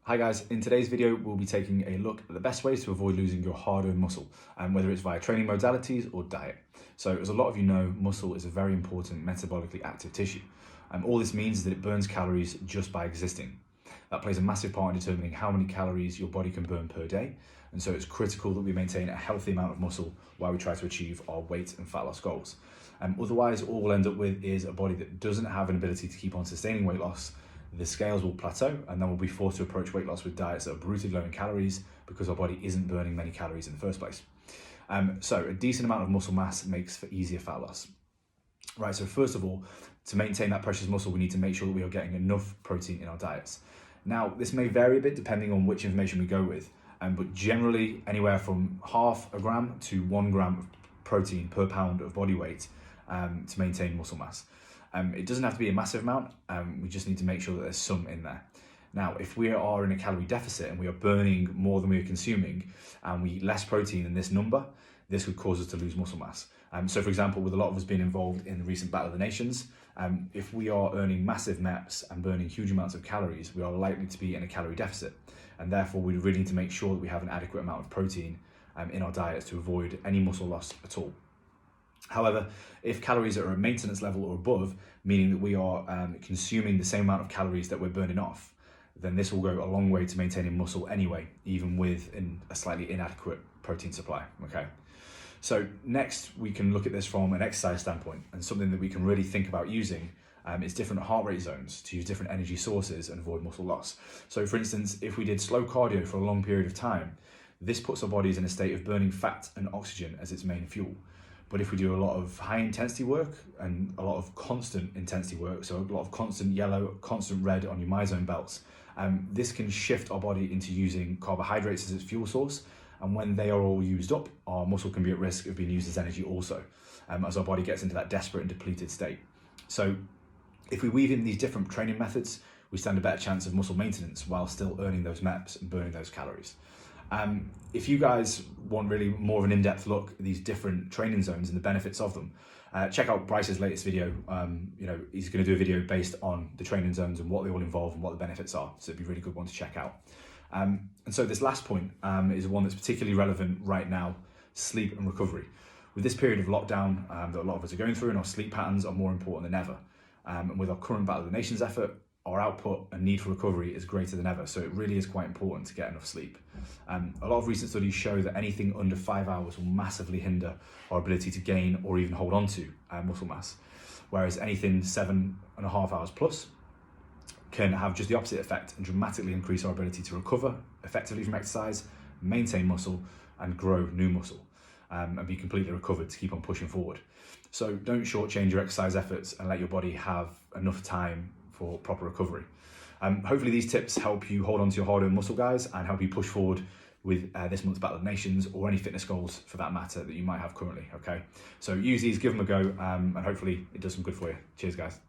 Hi guys, in today's video we'll be taking a look at the best ways to avoid losing your hard-earned muscle, whether it's via training modalities or diet. So as a lot of you know, muscle is a very important metabolically active tissue. All this means is that it burns calories just by existing. That plays a massive part in determining how many calories your body can burn per day, and so it's critical that we maintain a healthy amount of muscle while we try to achieve our weight and fat loss goals. Otherwise, all we'll end up with is a body that doesn't have an ability to keep on sustaining weight loss. The scales will plateau, and then we'll be forced to approach weight loss with diets that are brutally low in calories because our body isn't burning many calories in the first place. So a decent amount of muscle mass makes for easier fat loss. Right, so first of all, to maintain that precious muscle, we need to make sure that we are getting enough protein in our diets. Now, this may vary a bit depending on which information we go with, but generally anywhere from half a gram to 1 gram of protein per pound of body weight to maintain muscle mass. It doesn't have to be a massive amount, we just need to make sure that there's some in there. Now, if we are in a calorie deficit and we are burning more than we are consuming and we eat less protein than this number, this could cause us to lose muscle mass. So for example, with a lot of us being involved in the recent Battle of the Nations, if we are earning massive MEPs and burning huge amounts of calories, we are likely to be in a calorie deficit. And therefore we really need to make sure that we have an adequate amount of protein in our diets to avoid any muscle loss at all. However, if calories are at a maintenance level or above, meaning that we are consuming the same amount of calories that we're burning off, then this will go a long way to maintaining muscle anyway, even with a slightly inadequate protein supply, okay? So next, we can look at this from an exercise standpoint, and something that we can really think about using is different heart rate zones to use different energy sources and avoid muscle loss. So for instance, if we did slow cardio for a long period of time, this puts our bodies in a state of burning fat and oxygen as its main fuel. But if we do a lot of high intensity work and a lot of constant intensity work, so a lot of constant yellow, constant red on your myzone belts, this can shift our body into using carbohydrates as its fuel source. And when they are all used up, our muscle can be at risk of being used as energy also, as our body gets into that desperate and depleted state. So if we weave in these different training methods, we stand a better chance of muscle maintenance while still earning those MEPs and burning those calories. If you guys want really more of an in-depth look at these different training zones and the benefits of them, check out Bryce's latest video. He's going to do a video based on the training zones and what they all involve and what the benefits are. So it'd be a really good one to check out. And so this last point is one that's particularly relevant right now: sleep and recovery. With this period of lockdown that a lot of us are going through, and our sleep patterns are more important than ever. And with our current Battle of the Nations effort, our output and need for recovery is greater than ever, so it really is quite important to get enough sleep. A lot of recent studies show that anything under 5 hours will massively hinder our ability to gain or even hold on to muscle mass, whereas anything 7.5 hours plus can have just the opposite effect and dramatically increase our ability to recover effectively from exercise, maintain muscle, and grow new muscle, and be completely recovered to keep on pushing forward. So don't shortchange your exercise efforts and let your body have enough time for proper recovery. Hopefully these tips help you hold on to your hard-earned muscle, guys, and help you push forward with this month's Battle of the Nations, or any fitness goals for that matter that you might have currently, okay? So use these, give them a go, and hopefully it does some good for you. Cheers, guys.